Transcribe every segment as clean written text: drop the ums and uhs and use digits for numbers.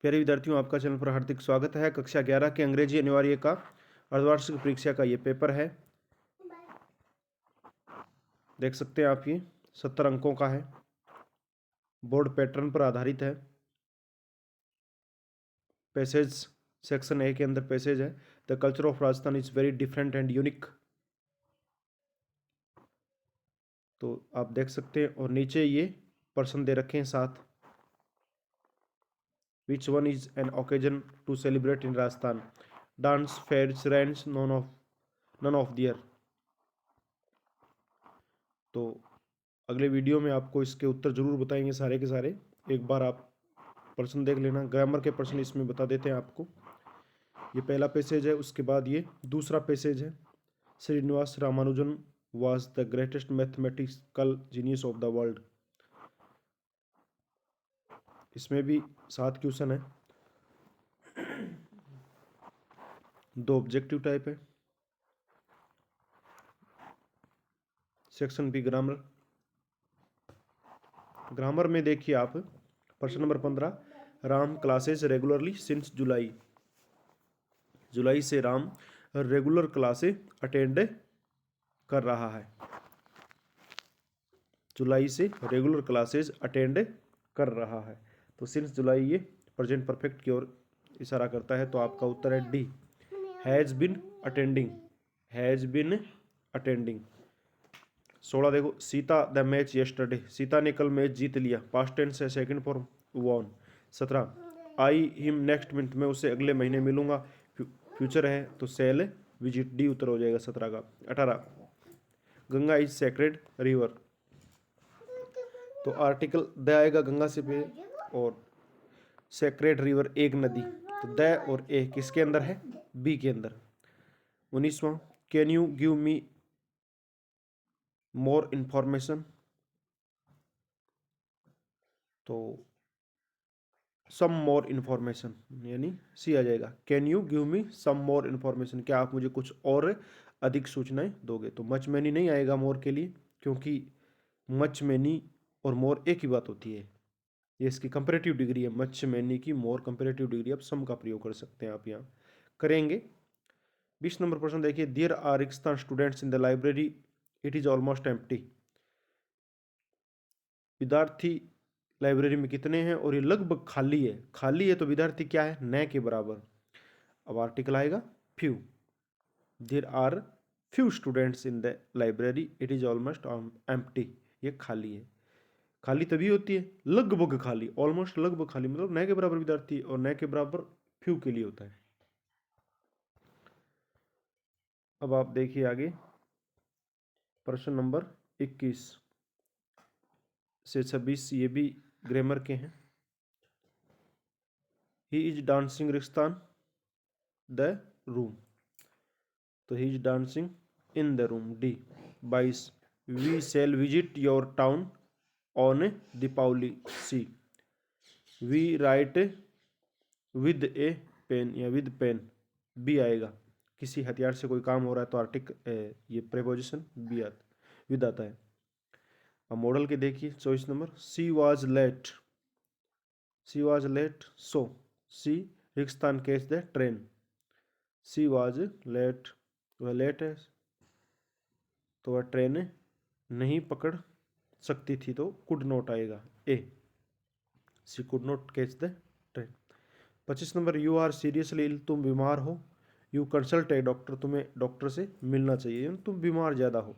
प्यारे विद्यार्थियों, आपका चैनल पर हार्दिक स्वागत है। कक्षा 11 के अंग्रेजी अनिवार्य का अर्धवार्षिक परीक्षा का ये पेपर है। देख सकते हैं आप, ये 70 अंकों का है, बोर्ड पैटर्न पर आधारित है। पैसेज सेक्शन ए के अंदर पैसेज है, the culture of Rajasthan is very different and unique. तो आप देख सकते हैं, और नीचे ये प्रश्न दे रखे हैं साथ। Which one is an occasion to celebrate in Rajasthan? Dance, fairs, rands, none of there. तो अगले वीडियो में आपको इसके उत्तर जरूर बताएंगे सारे के सारे। एक बार आप प्रश्न देख लेना। ग्रामर के प्रश्न इसमें बता देते हैं आपको। ये पहला पैसेज है, उसके बाद ये दूसरा पैसेज है। Srinivas Ramanujan was the greatest mathematical genius of the world। इसमें भी 7 क्वेश्चन है, 2 ऑब्जेक्टिव टाइप है। Section B grammar. ग्रामर में देखिए आप, प्रश्न number 15, Ram classes regularly since July. जुलाई से राम रेगुलर क्लासे अटेंड कर रहा है। जुलाई से रेगुलर क्लासेस अटेंड कर रहा है। तो सिंस जुलाई ये प्रेजेंट परफेक्ट की ओर इशारा करता है। तो आपका उत्तर है D, has been attending. Has been attending. 16 देखो, Sita the match yesterday. Sita ने कल मैच जीत लिया, पास्ट टेंस है, सेकंड फॉर्म वॉन। 17, आई हिम नेक्स्ट मंथ। मैं उससे अगले महीने मिलूंगा, फ्यूचर है तो सेल विजिट, डी उत्तर हो जाएगा 17 का। 18, गंगा इज सेक्रेड रिवर। तो आर्टिकल द आएगा गंगा से पे, और सेक्रेड रिवर एक नदी। तो द और ए किसके अंदर है? बी के अंदर। 19वां, can you give me more information. तो सम मोर इंफॉर्मेशन यानी सी आ जाएगा। Can you give me some more information, क्या आप मुझे कुछ और अधिक सूचनाएं दोगे? तो मच मैनी नहीं आएगा मोर के लिए, क्योंकि मच मैनी और मोर एक ही बात होती है। ये इसकी कंपेरेटिव डिग्री है, मच मैनी की मोर कंपेरेटिव डिग्री। अब सम का प्रयोग कर सकते हैं आप यहाँ, करेंगे। 20 नंबर प्रश्न देखिए, there are 61 students in the library, it is almost empty. विद्यार्थी लाइब्रेरी में कितने हैं और ये लगभग खाली है। खाली है तो विद्यार्थी क्या है? न के बराबर। अब आर्टिकल आएगा few. There are few students in the library, it is almost empty. ये खाली है। खाली तभी होती है लगभग खाली, ऑलमोस्ट लगभग खाली, मतलब न के बराबर विद्यार्थी, और न के बराबर फ्यू के लिए होता है। अब आप देखिए आगे, प्रश्न नंबर 21 से 26, ये भी ग्रामर के हैं। ही इज डांसिंग रिस्तान द रूम। तो he is dancing in the room, D. 22, we shall visit your town on Deepawali, C. We write with a pen या विद पेन, बी आएगा। किसी हथियार से कोई काम हो रहा है तो आर्टिकल ये प्रेपोजिशन बी विद आता है। अब मॉडल के देखिए, 24 number, she was late. She was late, so she रिक्स्तान catch the train. She was late, वह लेट है तो वह ट्रेन नहीं पकड़ सकती थी, तो कुड नॉट आएगा, A. She could not catch the train. 25 number, you are seriously ill, तुम बीमार हो। यू कंसल्ट ए डॉक्टर, तुम्हें डॉक्टर से मिलना चाहिए, तुम बीमार ज़्यादा हो।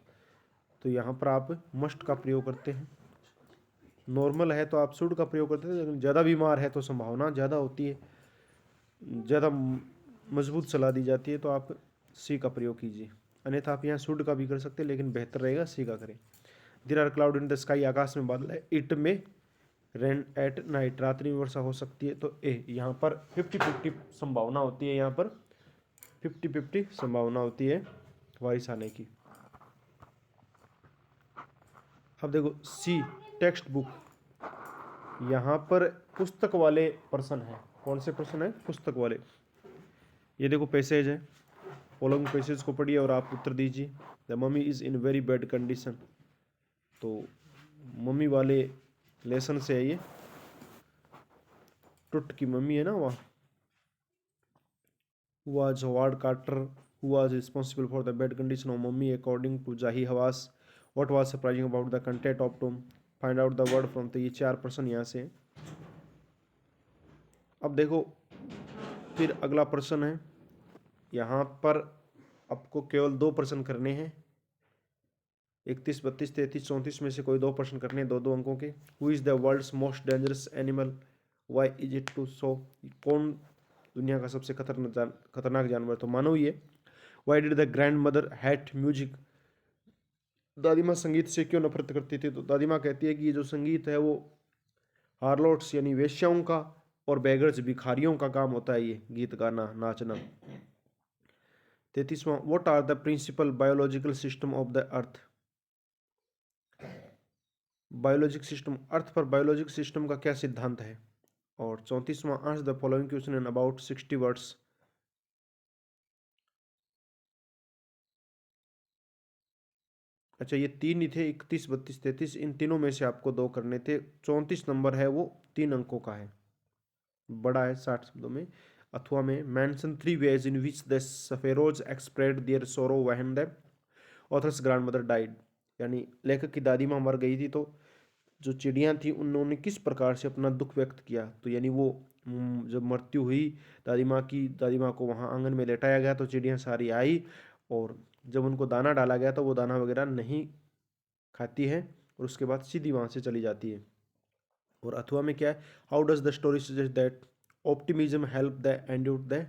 तो यहाँ पर आप मस्ट का प्रयोग करते हैं। नॉर्मल है तो आप शुड का प्रयोग करते हैं, लेकिन ज़्यादा बीमार है तो संभावना ज़्यादा होती है, ज़्यादा मजबूत सलाह दी जाती है, तो आप सी का प्रयोग कीजिए। अन्यथा आप यहाँ शुड का भी कर सकते हैं, लेकिन बेहतर रहेगा सी का करें। There are cloud in the sky, आकाश में बादल है। इट में रेन एट नाइट, रात्रि में वर्षा हो सकती है, तो ए। यहाँ पर 50-50 संभावना होती है, यहाँ पर 50-50 संभावना होती है बारिश आने की। अब देखो सी, टेक्स्ट बुक। यहाँ पर पुस्तक वाले प्रश्न हैं। कौन से प्रश्न है? पुस्तक वाले। ये देखो पैसेज है, फॉलोइंग पैसेज को पढ़िए और आप उत्तर दीजिए। The mummy is in very bad condition. तो मम्मी वाले लेसन से है ये। टुट की मम्मी है ना वह, was Howard Carter, who was responsible for the bad condition of mummy according to Jahi Hawass. What was surprising about the content of tomb? Find out the word from, तो ये 4 प्रश्न यहाँ से। अब देखो फिर अगला प्रश्न है, यहाँ पर आपको केवल 2 प्रश्न करने हैं, 31, 32, 33, 34 में से कोई 2 प्रश्न करने हैं, 2-2 अंकों के। Who is the world's most dangerous animal, why is it to so, कौन दुनिया का सबसे खतरनाक जानवर, तो मानो ये। Why did the grandmother hate music, दादी माँ संगीत से क्यों नफरत करती थी, तो दादी माँ कहती है कि ये जो संगीत है वो हार्लोट्स यानी वेश्याओं का और बेगर्स भिखारियों का काम होता है, ये गीत गाना नाचना। 33वां, what are the principal biological system of the earth, biologic system, earth पर बायोलॉजिक सिस्टम का क्या सिद्धांत है। और 34वां, answer the following question in about 60 words. अच्छा ये 3 ही थे, 31, 32, 33, इन तीनों में से आपको 2 करने थे। 34 नंबर है वो 3 अंकों का है, बड़ा है 60 शब्दों में। अथवा में mention 3 ways in which the sparrows expressed their sorrow when the author's grandmother died, यानी लेखक की दादी माँ मर गई थी तो जो चिड़ियाँ थी उन्होंने किस प्रकार से अपना दुख व्यक्त किया, तो यानी वो जब मृत्यु हुई दादी माँ की, दादी माँ को वहाँ आंगन में लेटाया गया तो चिड़ियाँ सारी आई, और जब उनको दाना डाला गया तो वो दाना वगैरह नहीं खाती है और उसके बाद सीधी वहाँ से चली जाती है। और अथवा में क्या है, how does the story suggest that optimism help the endure the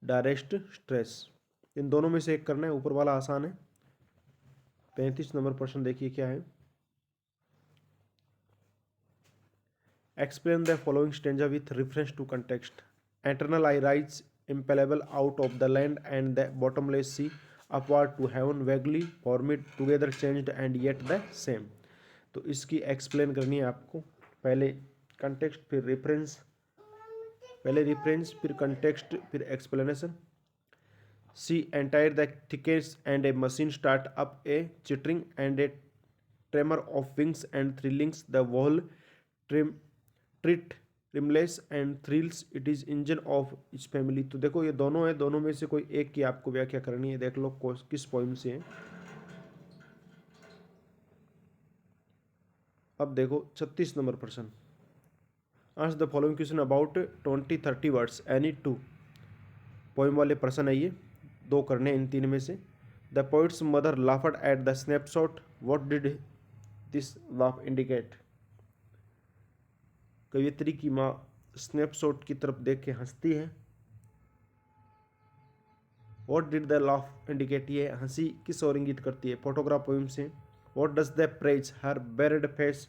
direst stress, इन दोनों में से एक करना है, ऊपर वाला आसान है। 35 नंबर प्रश्न देखिए क्या है, explain the following stanza with reference to context. Eternal I rise, impalpable out of the land and the bottomless sea, upward to heaven vaguely formed, together changed and yet the same. तो इसकी explain करनी है आपको, पहले context फिर reference, पहले reference फिर context फिर explanation. She enters the thickets and a machine start up a chittering and a tremor of wings and thrillings the whole tree ट्रिट trembles and thrills it is engine of his family. तो देखो ये दोनों है, दोनों में से कोई एक की आपको व्याख्या करनी है, देख लो किस पोइम से है। अब देखो 36 नंबर प्रश्न, answer the following question about 20-30 words any 2 poem वाले प्रश्न है ये, 2 करने इन 3 में से। The poets mother laughed at the snapshot, what did this laugh indicate, कवियत्री की माँ स्नैपशॉट की तरफ देख के हंसती है, what did the laugh indicate, ये हंसी किस और इंगित करती है, फोटोग्राफ पोइम से। What does the phrase her bared face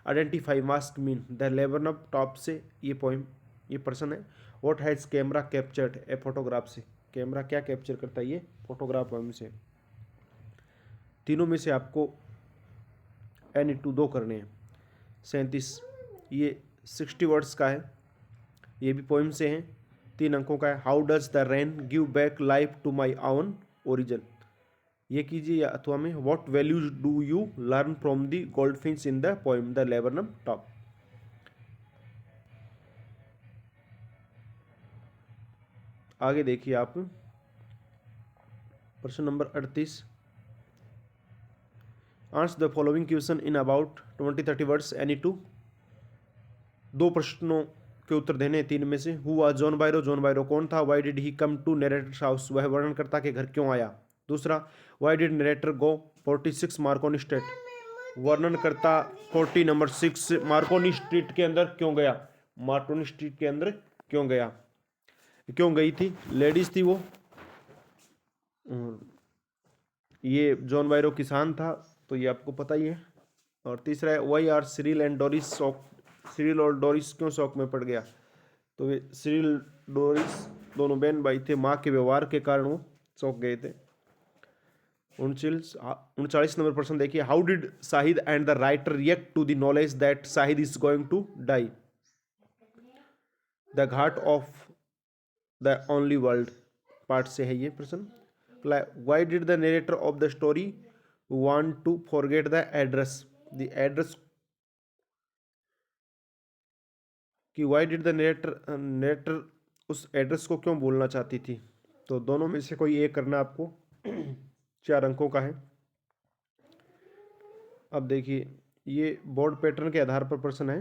identify mask mean, the laburnum top से ये पोइम, ये प्रश्न है। What has camera captured a photograph से, कैमरा क्या कैप्चर करता है, ये फोटोग्राफ पोइम से। तीनों में से आपको एनी 2 करने हैं। 37 ये 60 वर्ड्स का है, ये भी पोइम से हैं, 3 अंकों का है। How does the rain give back life to my own origin, ये कीजिए। या अथवा में what values do you learn from the goldfish in the poem the laburnum top. आगे देखिए आप प्रश्न number 38, answer the following question in about 20-30 words any 2 प्रश्नों के उत्तर देने 3 में से। Who was John Byro, John Byro कौन था। Why did he come to narrator's house, वह वर्णनकर्ता के घर क्यों आया। दूसरा, why did narrator go 46 Marconi Street, वर्णनकर्ता 40 नंबर 6 मार्कोनी स्ट्रीट के अंदर क्यों गया, मार्कोनी स्ट्रीट के अंदर क्यों गया, क्यों गई थी, लेडीज थी वो। ये जॉन बायरो किसान था तो ये आपको पता ही है। और तीसरा है why are Cyril and Doris shock, Cyril और डोरिस क्यों शौक में पड़ गया, तो वे सिरिल डोरिस दोनों बहन भाई थे, माँ के व्यवहार के कारण वो चौंक गए थे। 39 नंबर प्रश्न देखिए, how did Shahid and the writer react to the knowledge that Shahid is going to die, the घाट of the only world part से है ये प्रश्न। Why did the narrator of the story want to forget the address, the address कि why did the narrator उस address को क्यों बोलना चाहती थी। तो दोनों में से कोई एक करना आपको। 4 अंकों का है। अब देखिए, ये बोर्ड पैटर्न के आधार पर प्रश्न है।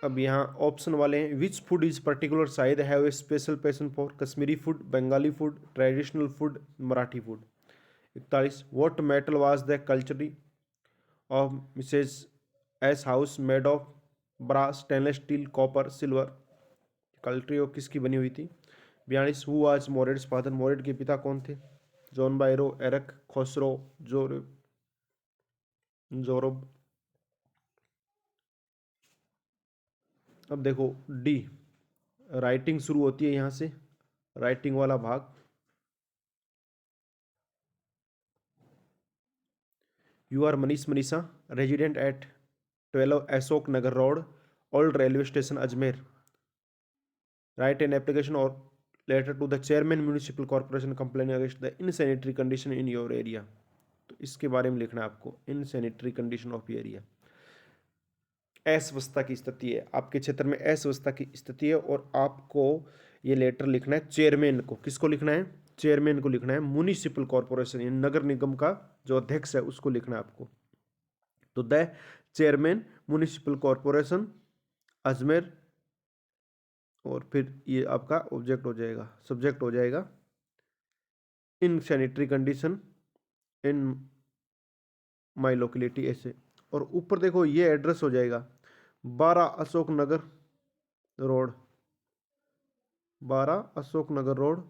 अब यहाँ ऑप्शन वाले हैं, which food is particular side have a special passion for, Kashmiri food, Bengali food, traditional food, Marathi food. 41, what metal was the cutlery of Mrs S house made of, brass, stainless steel, copper, silver. Cutlery of किसकी बनी हुई थी। 42, who was Mored's father, Mored के पिता कौन थे। John बायरो, एरक, खोसरो, जोरब। अब देखो डी, राइटिंग शुरू होती है यहाँ से, राइटिंग वाला भाग। You are Manish Manisha, resident at 12 Ashok Nagar road, old railway station, Ajmer. Write an application or letter to the chairman municipal corporation complain against the insanitary condition in your area. तो इसके बारे में लिखना है आपको, इनसैनिटरी कंडीशन ऑफ एरिया। अस्वस्थता की स्थिति है, आपके क्षेत्र में अस्वस्थता की स्थिति है, और आपको ये लेटर लिखना है चेयरमैन को। किसको लिखना है, चेयरमैन को लिखना है। म्यूनिसिपल कॉर्पोरेशन यानी नगर निगम का जो अध्यक्ष है उसको लिखना है आपको। तो the chairman municipal corporation Ajmer, और फिर ये आपका ऑब्जेक्ट हो जाएगा, सब्जेक्ट हो जाएगा in sanitary condition in my locality, ऐसे। और ऊपर देखो ये एड्रेस हो जाएगा 12 अशोक नगर रोड, 12 अशोक नगर रोड,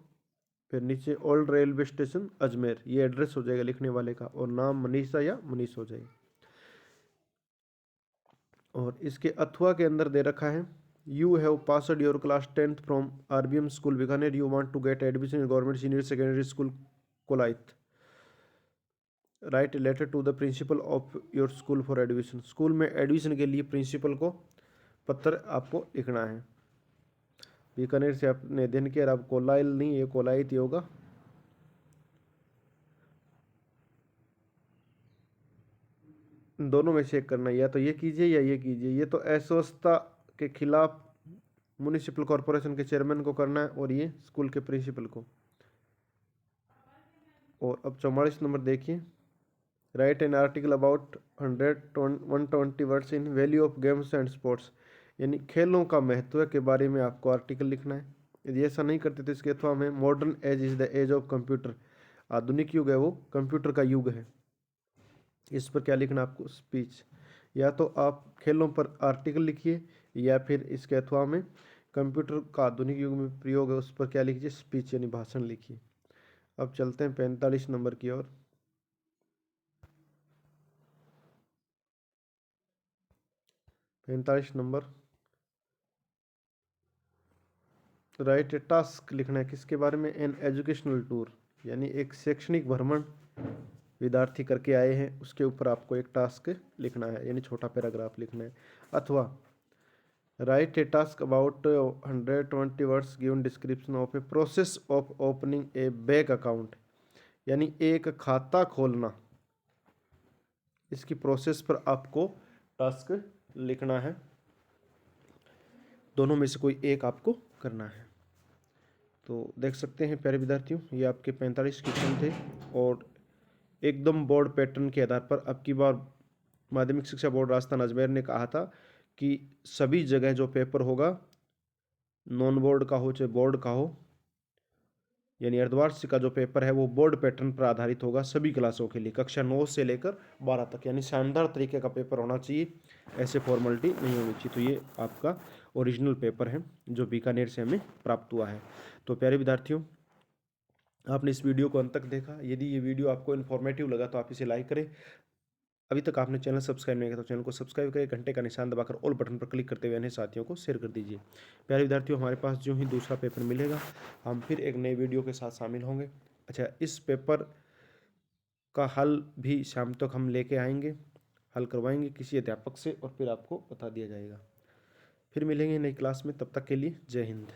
फिर नीचे ओल्ड रेलवे स्टेशन अजमेर। ये एड्रेस हो जाएगा लिखने वाले का, और नाम मनीषा या मनीष हो जाएगा। और इसके अथवा के अंदर दे रखा है, you have passed your class 10th from RBM school Bikaner, you want to get admission in government senior secondary school Kolayat. Write letter to the principal of your school for admission. School में एडमिशन के लिए principal को पत्र आपको लिखना है। बीकानेर से आपने अध्ययन किया, अब कोलाइल नहीं, ये कोलाइत ही होगा। दोनों में से एक करना है, या तो ये कीजिए या ये कीजिए। ये तो अस्वस्थता के खिलाफ म्यूनिसिपल कॉर्पोरेशन के चेयरमैन को करना है, और ये स्कूल के प्रिंसिपल को। और अब 44 नंबर देखिए, right an article about 120 words in value of games and sports, यानी खेलों का महत्व के बारे में आपको आर्टिकल लिखना है। यदि ऐसा नहीं करते तो इसके अथवा में modern age is the age of computer, आधुनिक युग है वो कंप्यूटर का युग है। इस पर क्या लिखना आपको, स्पीच। या तो आप खेलों पर आर्टिकल लिखिए, या फिर इसके अथवा में कंप्यूटर का आधुनिक युग में प्रयोग है उस पर क्या लिखिए, स्पीच यानी भाषण लिखिए। अब चलते हैं 45 नंबर की ओर। 45 नंबर, राइट ए टास्क लिखना है। किसके बारे में, एन एजुकेशनल टूर, यानी एक शैक्षणिक भ्रमण विद्यार्थी करके आए हैं, उसके ऊपर आपको एक टास्क लिखना है, यानी छोटा पैराग्राफ लिखना है। अथवा right A task about 120 words given description of a process of opening A bank account, यानी एक खाता खोलना, इसकी प्रोसेस पर आपको टास्क लिखना है। दोनों में से कोई एक आपको करना है। तो देख सकते हैं प्यारे विद्यार्थियों, ये आपके 45 क्वेश्चन थे, और एकदम बोर्ड पैटर्न के आधार पर। अब की बार माध्यमिक शिक्षा बोर्ड राजस्थान अजमेर ने कहा था कि सभी जगह जो पेपर होगा, नॉन बोर्ड का हो चाहे बोर्ड का हो, यानी अर्धवार्षिक का जो पेपर है वो बोर्ड पैटर्न पर आधारित होगा सभी क्लासों के लिए, कक्षा 9 से लेकर 12 तक, यानी शानदार तरीके का पेपर होना चाहिए, ऐसे फॉर्मेलिटी नहीं होनी चाहिए। तो ये आपका ओरिजिनल पेपर है जो बीकानेर से हमें प्राप्त हुआ है। तो प्यारे विद्यार्थियों, आपने इस वीडियो को अंत तक देखा। यदि ये वीडियो आपको इन्फॉर्मेटिव लगा तो आप इसे लाइक करें। अभी तक आपने चैनल सब्सक्राइब नहीं किया तो चैनल को सब्सक्राइब करें, घंटे का निशान दबाकर ऑल बटन पर क्लिक करते हुए अन्य साथियों को शेयर कर दीजिए। प्यारे विद्यार्थियों, हमारे पास जो ही दूसरा पेपर मिलेगा हम फिर एक नई वीडियो के साथ शामिल होंगे। अच्छा, इस पेपर का हल भी शाम तक हम लेके आएंगे, हल करवाएंगे किसी अध्यापक से, और फिर आपको बता दिया जाएगा। फिर मिलेंगे नई क्लास में, तब तक के लिए जय हिंद।